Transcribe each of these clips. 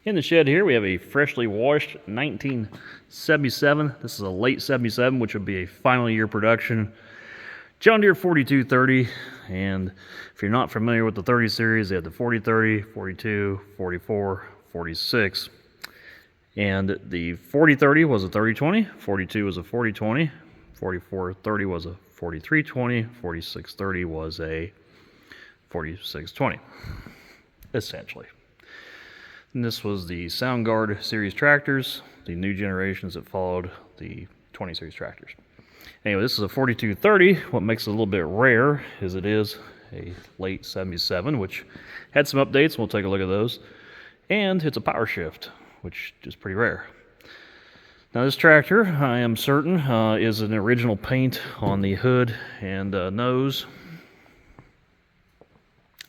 In the shed here, we have a freshly washed 1977. This is a late 77, which would be a final year production John Deere 4230. And if you're not familiar with the 30 series, they had the 4030, 42, 44, 46. And the 4030 was a 3020, 42 was a 4020, 4430 was a 4320, 4630 was a 4620, essentially. And this was the Soundguard series tractors, the new generations that followed the 20 series tractors. Anyway, this is a 4230. What makes it a little bit rare is it is a late 77, which had some updates. We'll take a look at those. And it's a power shift, which is pretty rare. Now this tractor, I am certain, is an original paint on the hood and nose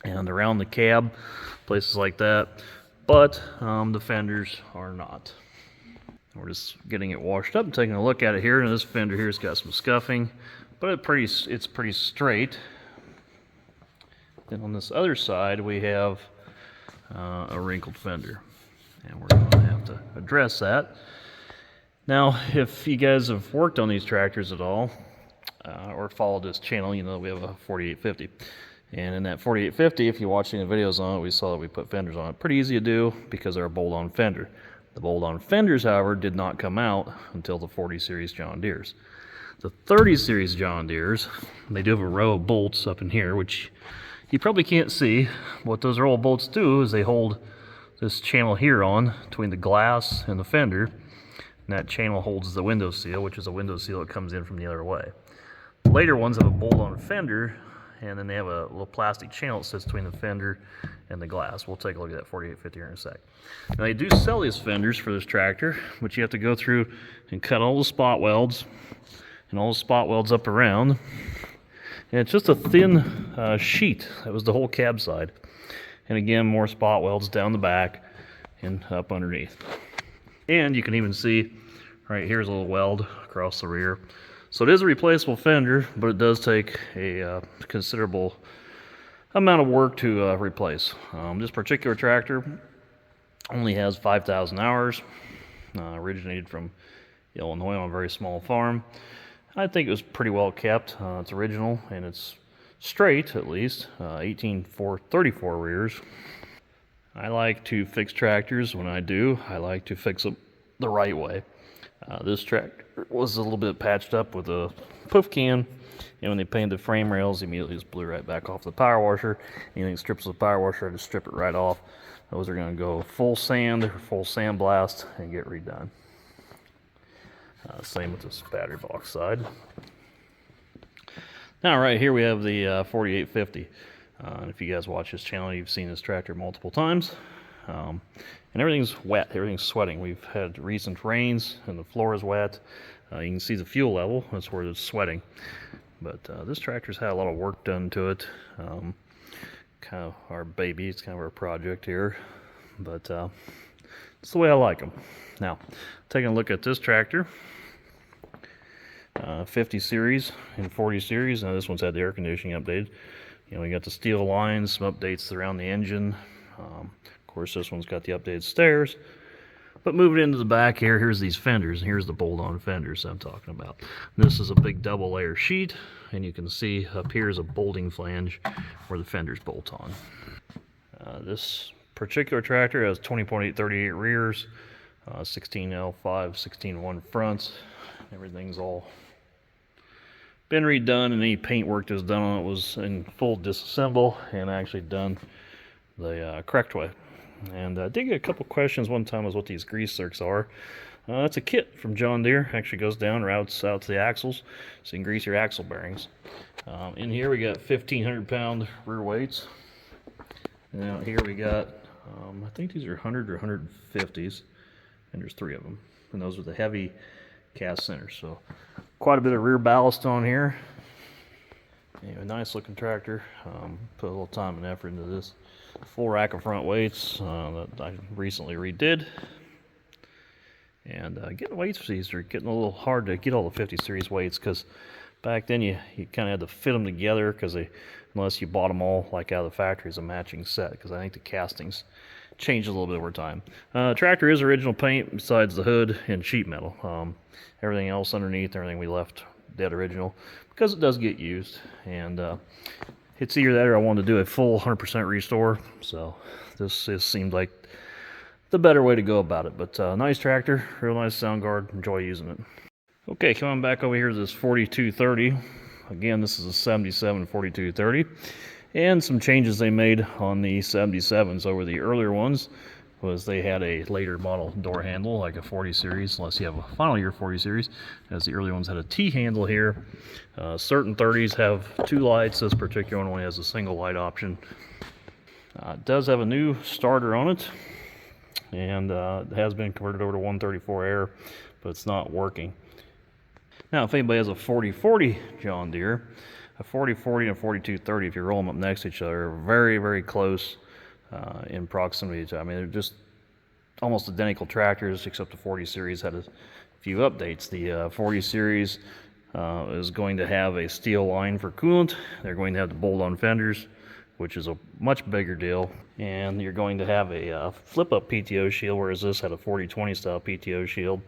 and around the cab, places like that, but the fenders are not. We're just getting it washed up and taking a look at it here, and this fender here's got some scuffing, but it's pretty straight. Then on this other side we have a wrinkled fender, and we're going to have to address that. Now, if you guys have worked on these tractors at all, or followed this channel, you know we have a 4850. And in that 4850, if you watch any videos on it, we saw that we put fenders on it. Pretty easy to do because they're a bolt-on fender. The bolt-on fenders, however, did not come out until the 40 series John Deeres. The 30 series John Deeres, they do have a row of bolts up in here, which you probably can't see. What those row of bolts do is they hold this channel here on between the glass and the fender, and that channel holds the window seal, which is a window seal that comes in from the other way. The later ones have a bolt-on fender, and then they have a little plastic channel that sits between the fender and the glass. We'll take a look at that 4850 here in a sec. Now they do sell these fenders for this tractor, but you have to go through and cut all the spot welds and all the spot welds up around. And it's just a thin sheet. That was the whole cab side. And again, more spot welds down the back and up underneath. And you can even see right here's a little weld across the rear. So it is a replaceable fender, but it does take a considerable amount of work to replace. This particular tractor only has 5,000 hours, originated from Illinois on a very small farm. I think it was pretty well kept. It's original and it's straight, at least, 18/4/34 rears. I like to fix tractors. When I do, I like to fix them the right way. This tractor was a little bit patched up with a poof can, and when they painted the frame rails, immediately just blew right back off the power washer. Anything that strips the power washer, I just strip it right off. Those are going to go full sand or full sandblast and get redone. Same with this battery box side. Now right here we have the 4850. If you guys watch this channel, you've seen this tractor multiple times. And everything's wet, everything's sweating. We've had recent rains and the floor is wet. You can see the fuel level, that's where it's sweating. But this tractor's had a lot of work done to it. Kind of our baby, it's kind of our project here. But it's the way I like them. Now, taking a look at this tractor. 50 series and 40 series. Now this one's had the air conditioning updated. You know, we got the steel lines, some updates around the engine. Of course, this one's got the updated stairs. But moving into the back here, here's these fenders. Here's the bolt-on fenders I'm talking about. This is a big double layer sheet, and you can see up here is a bolting flange where the fenders bolt on. This particular tractor has 20.838 rears, 16L5, 16.1 fronts. Everything's all been redone, and any paint work that's done on it was in full disassemble and actually done the correct way. And I did get a couple questions one time as what these grease zerks are. It's a kit from John Deere. Actually goes down, routes out to the axles, so you can grease your axle bearings. In here we got 1,500 pound rear weights. And out here we got, I think these are 100 or 150s, and there's 3 of them. And those are the heavy cast centers. So quite a bit of rear ballast on here. Anyway, nice looking tractor. Put a little time and effort into this. Full rack of front weights that I recently redid. And getting weights for these are getting a little hard to get all the 50 series weights because Back then you kind of had to fit them together because unless you bought them all like out of the factory as a matching set, because I think the castings changed a little bit over time. Tractor is original paint besides the hood and sheet metal. Everything else underneath, everything we left dead original because it does get used. And it's either that or I wanted to do a full 100% restore. So this seemed like the better way to go about it. But nice tractor, real nice sound guard. Enjoy using it. Okay, coming back over here to this 4230. Again, this is a 77 4230. And some changes they made on the 77s over the earlier ones was they had a later model door handle like a 40 series, unless you have a final year 40 series, as the earlier ones had a T handle here. Certain 30s have two lights. This particular one only has a single light option. It does have a new starter on it, and it has been converted over to 134 air, but it's not working. Now, if anybody has a 4040 John Deere, a 4040 and a 4230, if you roll them up next to each other, are very, very close in proximity to. I mean, they're just almost identical tractors, except the 40 series had a few updates. The 40 series is going to have a steel line for coolant. They're going to have the bolt-on fenders, which is a much bigger deal. And you're going to have a flip-up PTO shield, whereas this had a 4020 style PTO shield.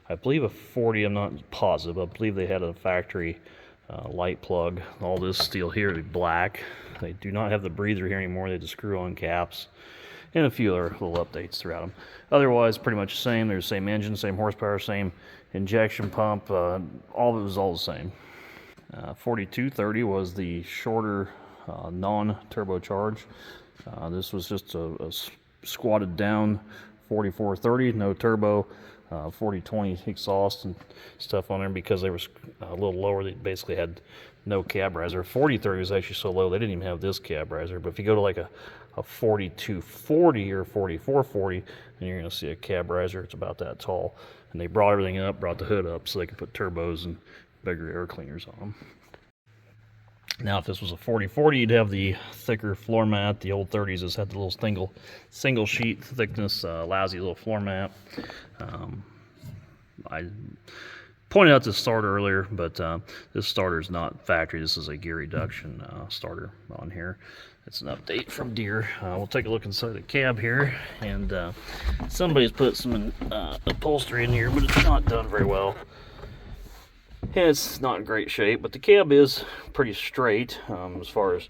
I believe a 40, I'm not positive, I believe they had a factory light plug. All this steel here is black. They do not have the breather here anymore. They had the screw-on caps and a few other little updates throughout them. Otherwise, pretty much the same. There's the same engine, same horsepower, same injection pump. All of it was all the same. 4230 was the shorter non-turbocharge. This was just a squatted down 4430, no turbo. 4020 exhaust and stuff on there. Because they were a little lower, they basically had no cab riser. 4030 was actually so low they didn't even have this cab riser. But if you go to like a 4240 or 4440, then you're going to see a cab riser. It's about that tall. And they brought everything up, brought the hood up so they could put turbos and bigger air cleaners on them. Now, if this was a 4040, you'd have the thicker floor mat. The old 30s just had the little single sheet thickness, lousy little floor mat. I pointed out this starter earlier, but this starter is not factory. This is a gear reduction starter on here. It's an update from Deere. We'll take a look inside the cab here, and somebody's put some upholstery in here, but it's not done very well. And it's not in great shape, but the cab is pretty straight as far as,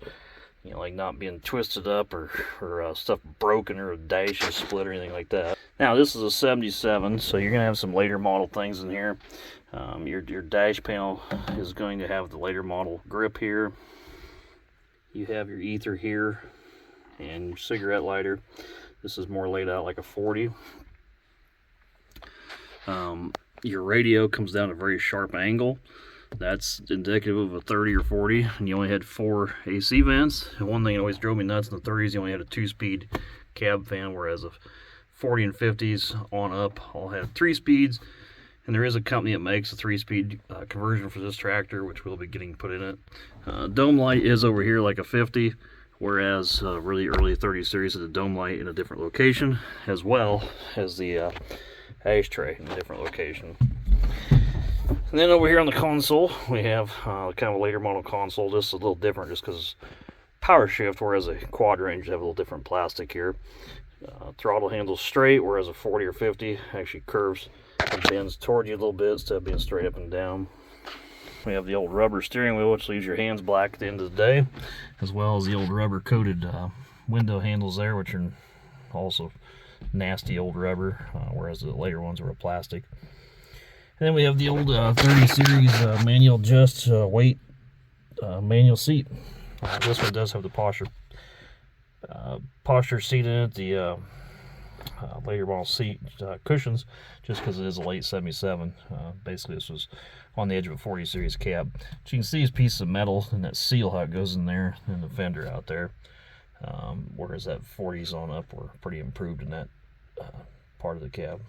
you know, like not being twisted up or stuff broken or a dash is split or anything like that. Now, this is a 77, so you're going to have some later model things in here. Your dash panel is going to have the later model grip here. You have your ether here and your cigarette lighter. This is more laid out like a 40. Your radio comes down at a very sharp angle. That's indicative of a 30 or 40, and you only had 4 AC vents. And one thing that always drove me nuts in the 30s, you only had a 2-speed cab fan, whereas the 40 and 50s on up all had 3 speeds. And there is a company that makes a 3-speed conversion for this tractor, which will be getting put in it. Dome light is over here like a 50, whereas really early 30 series had a dome light in a different location, as well as the ashtray in a different location. And then over here on the console, we have kind of a later model console. This is a little different just because power shift, whereas a quad range have a little different plastic here. Throttle handles straight, whereas a 40 or 50 actually curves and bends toward you a little bit instead of being straight up and down. We have the old rubber steering wheel, which leaves your hands black at the end of the day, as well as the old rubber coated window handles there, which are also nasty old rubber, whereas the later ones were plastic. And then we have the old 30 series manual adjust weight manual seat. This one does have the posture seat in it, the later model seat cushions, just because it is a late 77. Basically, this was on the edge of a 40 series cab. But you can see these pieces of metal and that seal, how it goes in there, and the fender out there. Whereas that 40s on up were pretty improved in that part of the cab.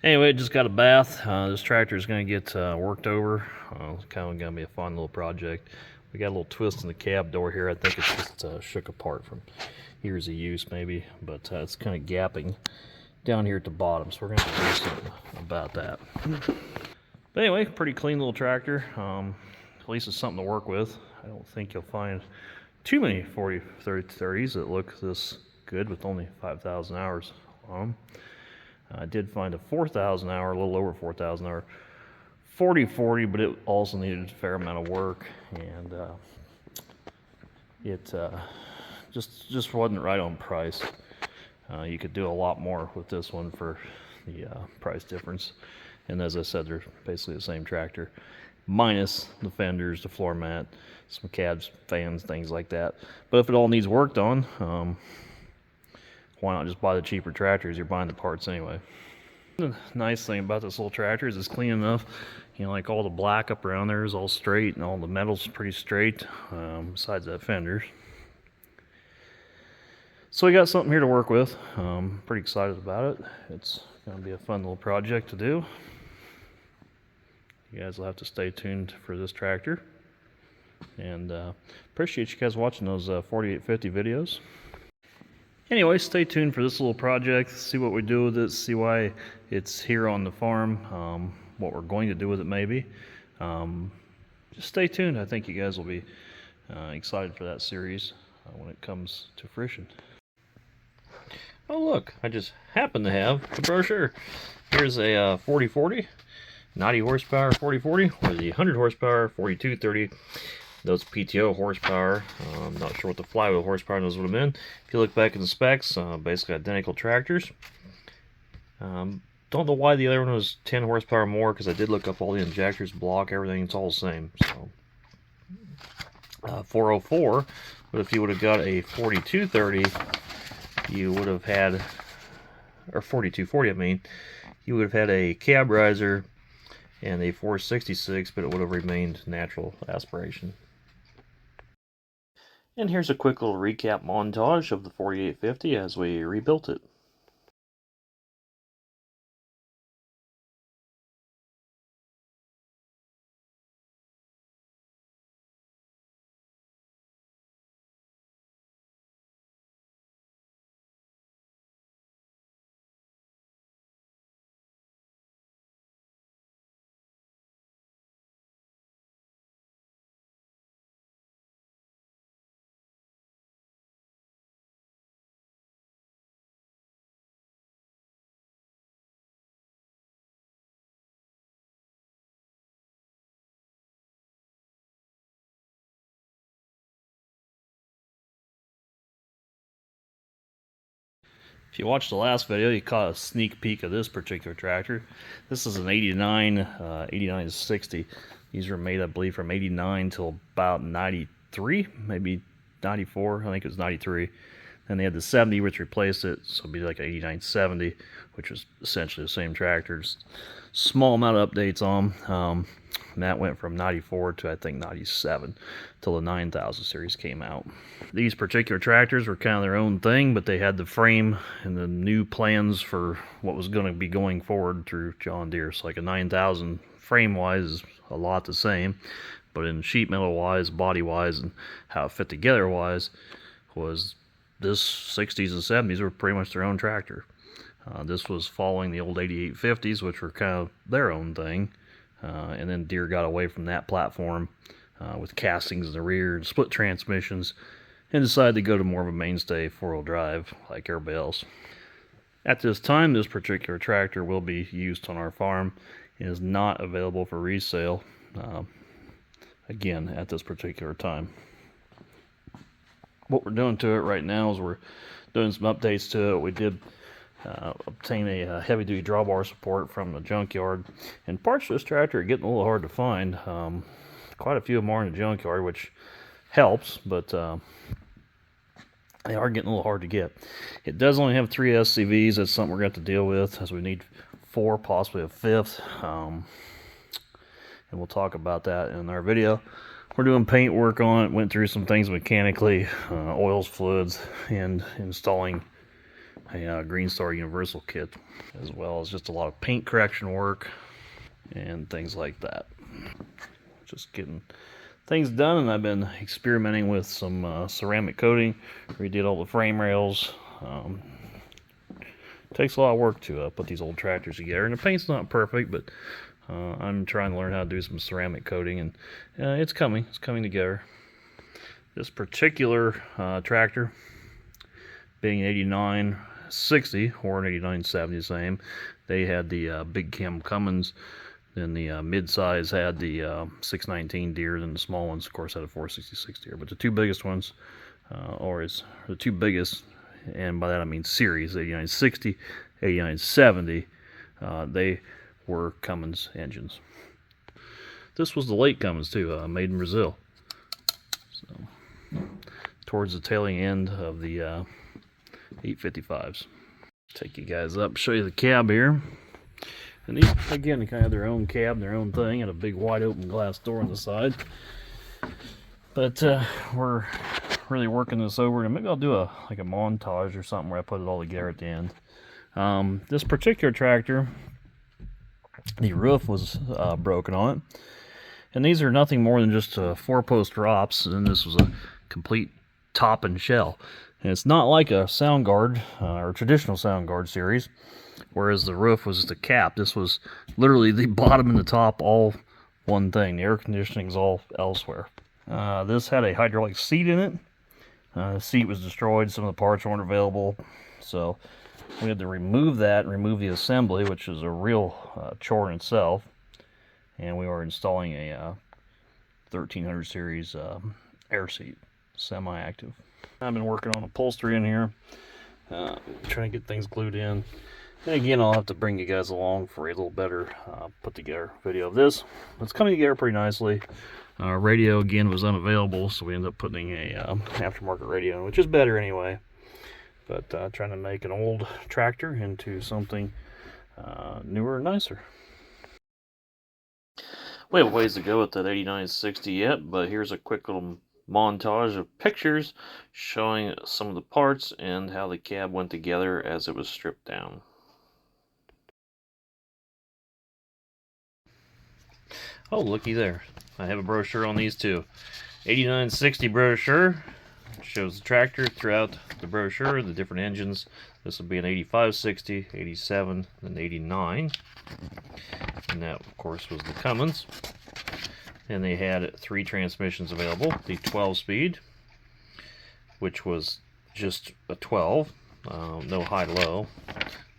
Anyway, just got a bath. This tractor is going to get worked over. It's kind of going to be a fun little project. We got a little twist in the cab door here. I think it's just shook apart from years of use maybe, but it's kind of gapping down here at the bottom, so we're going to do something about that. But anyway, pretty clean little tractor. at least it's something to work with. I don't think you'll find too many 3030s that look this good with only 5,000 hours on them. I did find a 4,000 hour, a little over 4,000 hour 4040, but it also needed a fair amount of work, and it just wasn't right on price. You could do a lot more with this one for the price difference. And as I said, they're basically the same tractor, minus the fenders, the floor mat, some cabs, fans, things like that. But if it all needs worked on, why not just buy the cheaper tractors? You're buying the parts anyway. The nice thing about this little tractor is it's clean enough. You know, like all the black up around there is all straight, and all the metal's pretty straight, besides that fender. So we got something here to work with. Pretty excited about it. It's going to be a fun little project to do. You guys will have to stay tuned for this tractor. And appreciate you guys watching those 4850 videos. Anyway, stay tuned for this little project, see what we do with it, see why it's here on the farm, what we're going to do with it maybe. Just stay tuned. I think you guys will be excited for that series when it comes to fruition. Oh look, I just happen to have the brochure. Here's a 4040, 90 horsepower 4040, or the 100 horsepower 4230. Those PTO horsepower. I'm not sure what the flywheel horsepower knows would have been. If you look back at the specs, basically identical tractors. Don't know why the other one was 10 horsepower more, because I did look up all the injectors, block, everything. It's all the same. So 404, but if you would have got a 4230, you would have had, or 4240 I mean, you would have had a cab riser and a 466, but it would have remained natural aspiration. And here's a quick little recap montage of the 4850 as we rebuilt it. If you watched the last video, you caught a sneak peek of this particular tractor. This is an 89, 89 60. These were made, I believe, from 89 till about 93, maybe 94. I think it was 93. Then they had the 70, which replaced it, so it'd be like an 89 70, which was essentially the same tractors. Small amount of updates on them. And that went from 94 to I think 97 till the 9000 series came out. These particular tractors were kind of their own thing, but they had the frame and the new plans for what was going to be going forward through John Deere. So like a 9000 frame wise is a lot the same, but in sheet metal wise, body wise, and how it fit together wise, was this 60s and 70s were pretty much their own tractor. This was following the old 8850s, which were kind of their own thing. And then Deere got away from that platform with castings in the rear and split transmissions, and decided to go to more of a mainstay four-wheel drive like everybody else. At this time, this particular tractor will be used on our farm. It is not available for resale, again, at this particular time. What we're doing to it right now is we're doing some updates to it. We did obtain a heavy-duty drawbar support from the junkyard, and parts of this tractor are getting a little hard to find. Quite a few of them are in the junkyard, which helps, but they are getting a little hard to get. It does only have 3 SCVs. That's something we're going to have to deal with, as we need 4, possibly a 5th, and we'll talk about that in our video. We're doing paint work on it, went through some things mechanically, oils, fluids, and installing a Green Star Universal kit, as well as just a lot of paint correction work and things like that. Just getting things done, and I've been experimenting with some ceramic coating. Redid all the frame rails. Takes a lot of work to put these old tractors together, and the paint's not perfect, but I'm trying to learn how to do some ceramic coating, and it's coming together. This particular tractor, being an 8960 or an 8970, same, they had the big cam Cummins. Then the mid-size had the 619 Deere, and the small ones, of course, had a 466 Deere. But the two biggest ones, the two biggest, and by that I mean series, 8960, 8970, they were Cummins engines. This was the late Cummins too, made in Brazil. So, towards the tailing end of the 855s. Take you guys up, show you the cab here. And these, again, they kind of have their own cab, their own thing, and a big wide open glass door on the side. But we're really working this over, and maybe I'll do like a montage or something where I put it all together at the end. This particular tractor, the roof was broken on it, and these are nothing more than just 4-post drops, and this was a complete top and shell. And it's not like a sound guard or traditional sound guard series, whereas the roof was just a cap. This was literally the bottom and the top, all one thing. The air conditioning is all elsewhere. This had a hydraulic seat in it. The seat was destroyed. Some of the parts weren't available. So we had to remove that and remove the assembly, which is a real chore in itself. And we were installing a 1300 series air seat, semi-active. I've been working on upholstery in here, trying to get things glued in. And again, I'll have to bring you guys along for a little better put together video of this. It's coming together pretty nicely. Radio again was unavailable, so we ended up putting a aftermarket radio in, which is better anyway. But trying to make an old tractor into something newer and nicer. We have ways to go with that 8960 yet, but here's a quick little montage of pictures showing some of the parts and how the cab went together as it was stripped down. Oh, looky there. I have a brochure on these too. 8960 brochure shows the tractor throughout the brochure, the different engines. This will be an 8560, 87, and 89. And that, of course, was the Cummins. And they had 3 transmissions available. The 12-speed, which was just a 12, no high-low.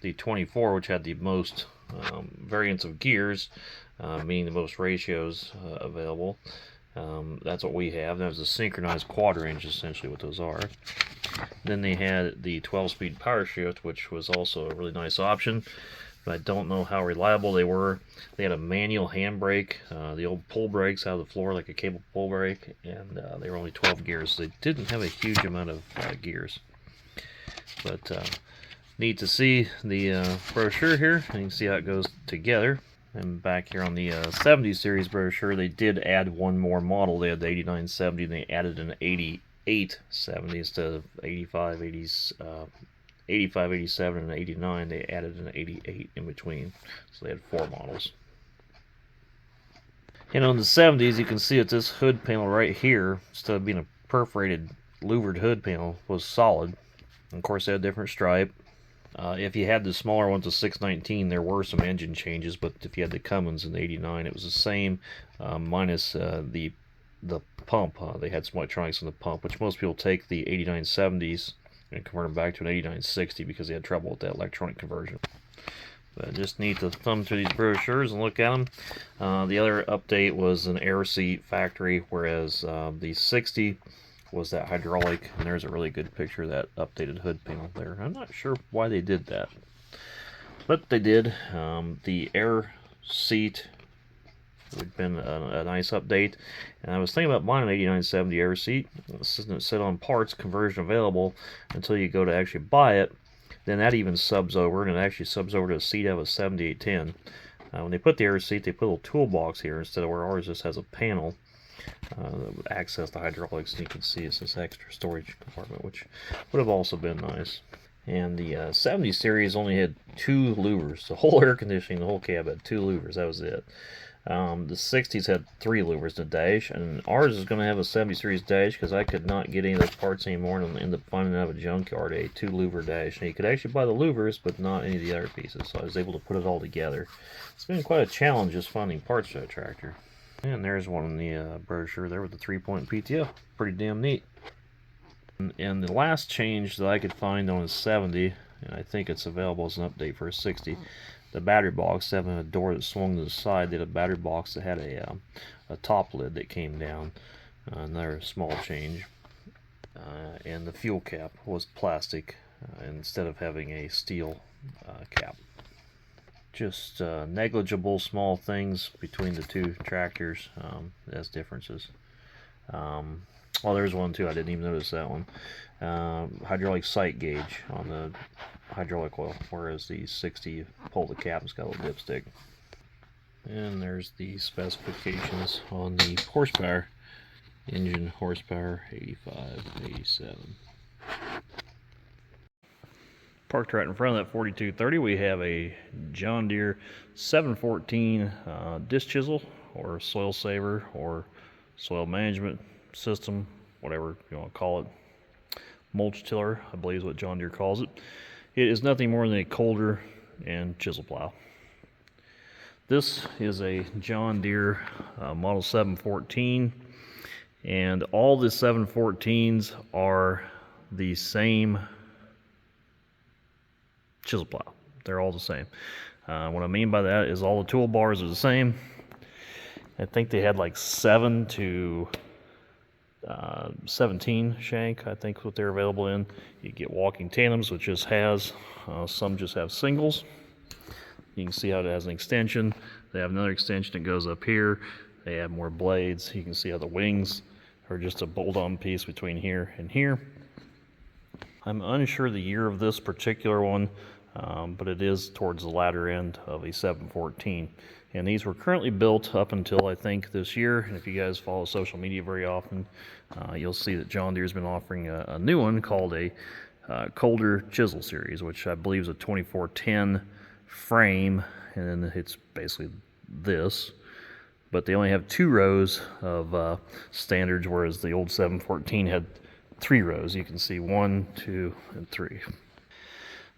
The 24, which had the most variants of gears, meaning the most ratios available. That's what we have. That was a synchronized quarter inch, essentially what those are. Then they had the 12-speed power shift, which was also a really nice option, but I don't know how reliable they were. They had a manual handbrake, the old pull brakes out of the floor, like a cable pull brake, and they were only 12 gears, so they didn't have a huge amount of gears. But neat to see the brochure here, and you can see how it goes together. And back here on the 70 series brochure, they did add one more model. They had the 8970, and they added an 8870 instead of 85, 87, and 89. They added an 88 in between, so they had 4 models. And on the 70s, you can see that this hood panel right here, instead of being a perforated louvered hood panel, was solid. And of course, they had a different stripe. If you had the smaller ones, the 619, there were some engine changes, but if you had the Cummins in the 89, it was the same, minus the pump. They had some electronics in the pump, which most people take the 8970s and convert them back to an 8960 because they had trouble with that electronic conversion. But just need to thumb through these brochures and look at them. The other update was an air seat factory, whereas the 60 was that hydraulic, and there's a really good picture of that updated hood panel there. I'm not sure why they did that, but they did. The air seat would been a nice update, and I was thinking about buying an 8970 air seat. It said on parts conversion available until you go to actually buy it. Then that even subs over, and it actually subs over to a seat out of a 7810. When they put the air seat, they put a little toolbox here instead of where ours just has a panel that would access the hydraulics, and you can see it's this extra storage compartment, which would have also been nice. And the 70 series only had 2 louvers. The whole air conditioning, the whole cab had 2 louvers. That was it. The 60s had 3 louvers in the dash, and ours is going to have a 70 series dash because I could not get any of those parts anymore and ended up finding out of a junkyard a 2 louver dash. And you could actually buy the louvers, but not any of the other pieces, so I was able to put it all together. It's been quite a challenge just finding parts for that tractor. And there's one in the brochure there with the 3-point PTO. Pretty damn neat. And the last change that I could find on a 70, and I think it's available as an update for a 60, the battery box, having a door that swung to the side, they had a battery box that had a top lid that came down. Another small change. And the fuel cap was plastic instead of having a steel cap. Just negligible small things between the two tractors as differences. Well, there's one too, I didn't even notice that one. Hydraulic sight gauge on the hydraulic oil, whereas the 60 pull the cap, it's got a little dipstick. And there's the specifications on the horsepower. Engine horsepower 85, 87. Parked right in front of that 4230, we have a John Deere 714 disc chisel, or soil saver, or soil management system, whatever you want to call it. Mulch tiller, I believe is what John Deere calls it. It is nothing more than a coulter and chisel plow. This is a John Deere model 714, and all the 714s are the same chisel plow. They're all the same. What I mean by that is all the toolbars are the same. I think they had like 7 to 17 shank, I think, what they're available in. You get walking tandems, which just has, some just have singles. You can see how it has an extension. They have another extension that goes up here. They have more blades. You can see how the wings are just a bolt-on piece between here and here. I'm unsure the year of this particular one, but it is towards the latter end of a 714. And these were currently built up until, I think, this year. And if you guys follow social media very often, you'll see that John Deere's been offering a new one called a Coulter Chisel Series, which I believe is a 2410 frame, and then it's basically this. But they only have 2 rows of standards, whereas the old 714 had 3 rows. You can see 1, 2, and 3.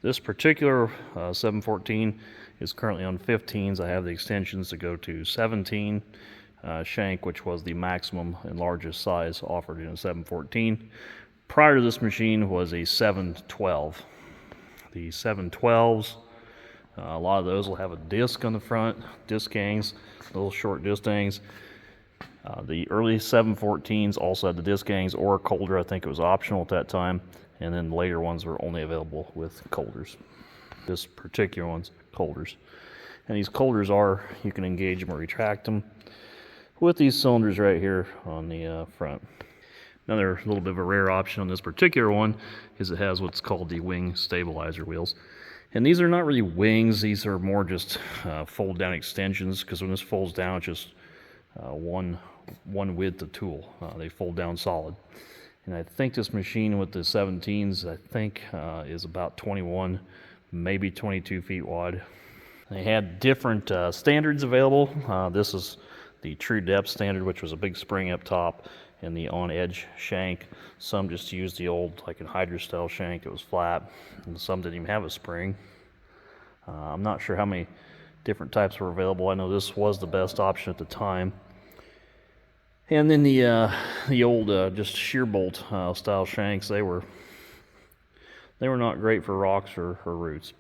This particular 714 is currently on 15s. I have the extensions to go to 17 shank, which was the maximum and largest size offered in a 714. Prior to this machine was a 712. The 712s, a lot of those will have a disc on the front, disc gangs, little short disc gangs. The early 714s also had the disc gangs or a coulter. I think it was optional at that time. And then the later ones were only available with coulters. This particular one's coulters. And these coulters are, you can engage them or retract them with these cylinders right here on the front. Another little bit of a rare option on this particular one is it has what's called the wing stabilizer wheels. And these are not really wings, these are more just fold down extensions, because when this folds down, it's just one width of tool. They fold down solid. And I think this machine with the 17s, I think is about 21, maybe 22 feet wide. They had different standards available. This is the true depth standard, which was a big spring up top, and the on-edge shank. Some just used the old, like an Hydra style shank, it was flat, and some didn't even have a spring. I'm not sure how many different types were available. I know this was the best option at the time. And then the old just shear bolt style shanks, they were not great for rocks or roots.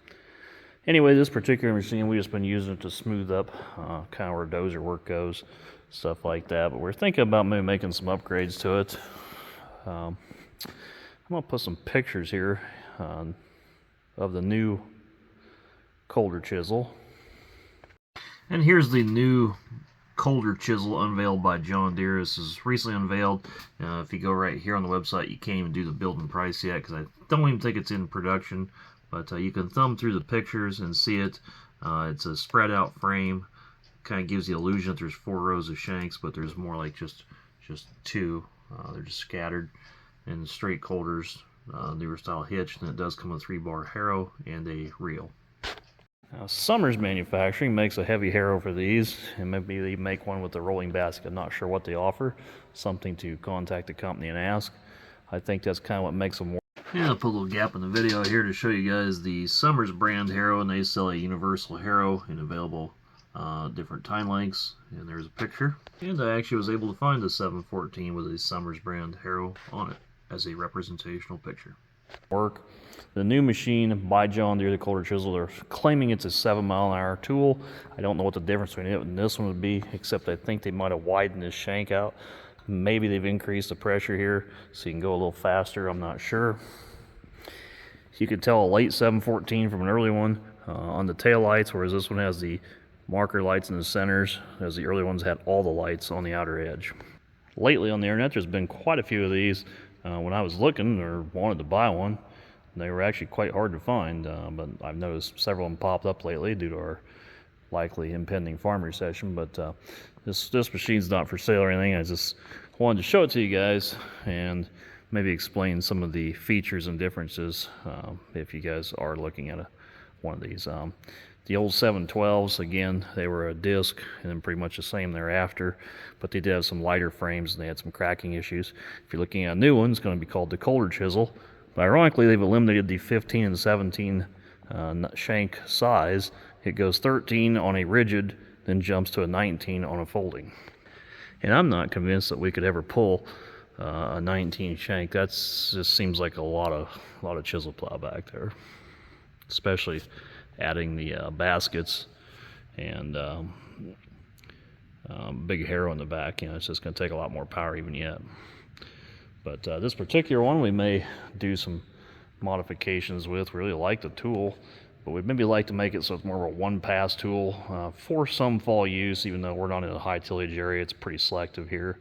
Anyway, this particular machine, we've just been using it to smooth up kind of where dozer work goes, stuff like that. But we're thinking about maybe making some upgrades to it. I'm going to put some pictures here of the new Coulter chisel. And here's the new Coulter chisel unveiled by John Deere. This is recently unveiled. If you go right here on the website, you can't even do the build and price yet because I don't even think it's in production. But you can thumb through the pictures and see it. It's a spread out frame. Kind of gives the illusion that there's 4 rows of shanks, but there's more like just 2. They're just scattered. And straight coulters, newer style hitch, and it does come with a 3-bar harrow and a reel. Now, Summers Manufacturing makes a heavy harrow for these, and maybe they make one with a rolling basket. I'm not sure what they offer. Something to contact the company and ask. I think that's kind of what makes them work. And I'll put a little gap in the video here to show you guys the Summers brand harrow, and they sell a universal harrow in available different time lengths. And there's a picture. And I actually was able to find the 714 with a Summers brand harrow on it as a representational picture. Work. The new machine by John Deere, the Kohler Chisel, they're claiming it's a 7-mile-an-hour tool. I don't know what the difference between it and this one would be, except I think they might have widened this shank out. Maybe they've increased the pressure here so you can go a little faster. I'm not sure. You can tell a late 714 from an early one on the tail lights, whereas this one has the marker lights in the centers, as the early ones had all the lights on the outer edge. Lately on the internet, there's been quite a few of these. When I was looking or wanted to buy one, they were actually quite hard to find, but I've noticed several of them popped up lately due to our likely impending farm recession. But this machine's not for sale or anything. I just wanted to show it to you guys and maybe explain some of the features and differences if you guys are looking at one of these. The old 712s, again, they were a disc and then pretty much the same thereafter, but they did have some lighter frames and they had some cracking issues. If you're looking at a new one, it's going to be called the Kohler Chisel. But ironically, they've eliminated the 15 and 17 shank size. It goes 13 on a rigid, then jumps to a 19 on a folding. And I'm not convinced that we could ever pull a 19 shank. That just seems like a lot of chisel plow back there, especially adding the baskets and big harrow in the back. You know, it's just going to take a lot more power even yet. But this particular one we may do some modifications with. We really like the tool, but we'd maybe like to make it so it's more of a one-pass tool for some fall use, even though we're not in a high tillage area. It's pretty selective here.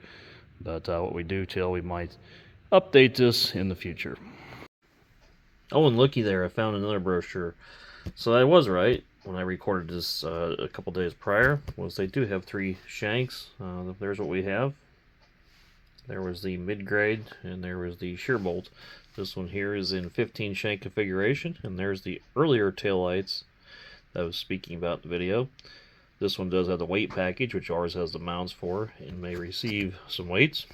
But what we do till, we might update this in the future. Oh, and looky there, I found another brochure. So I was right when I recorded this a couple days prior, was they do have 3 shanks. There's what we have. There was the mid-grade, and there was the shear bolt. This one here is in 15 shank configuration, and there's the earlier tail lights that I was speaking about in the video. This one does have the weight package, which ours has the mounts for, and may receive some weights.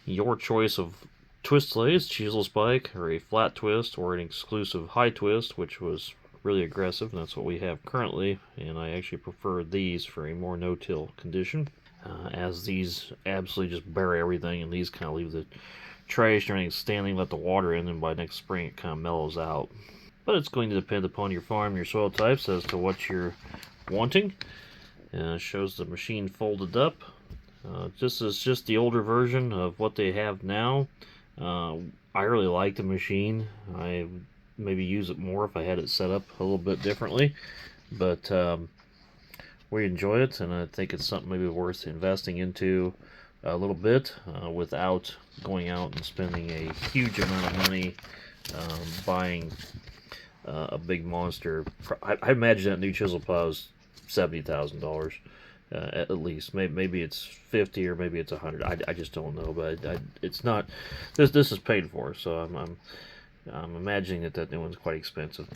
Your choice of twist lays, chisel spike, or a flat twist, or an exclusive high twist, which was really aggressive, and that's what we have currently, and I actually prefer these for a more no-till condition, as these absolutely just bury everything, and these kind of leave the trash and everything standing, let the water in, and by next spring it kind of mellows out. But it's going to depend upon your farm, your soil types, as to what you're wanting. It shows the machine folded up. This is just the older version of what they have now. I really like the machine. I maybe use it more if I had it set up a little bit differently, but we enjoy it, and I think it's something maybe worth investing into a little bit without going out and spending a huge amount of money buying a big monster. I imagine that new chisel plow is $70,000 at least. Maybe it's 50 or maybe it's 100. I just don't know, but it's not. This is paid for, so I'm imagining that new one's quite expensive.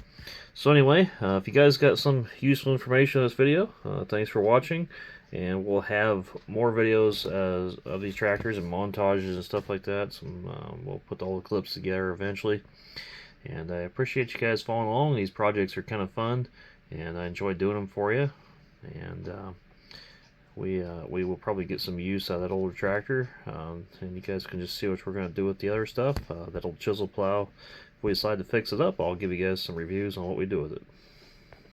So anyway, if you guys got some useful information in this video, thanks for watching, and we'll have more videos of these tractors and montages and stuff like that. We'll put all the clips together eventually, and I appreciate you guys following along. These projects are kind of fun, and I enjoy doing them for you, and we will probably get some use out of that older tractor, and you guys can just see what we're going to do with the other stuff. That old chisel plow, if we decide to fix it up, I'll give you guys some reviews on what we do with it.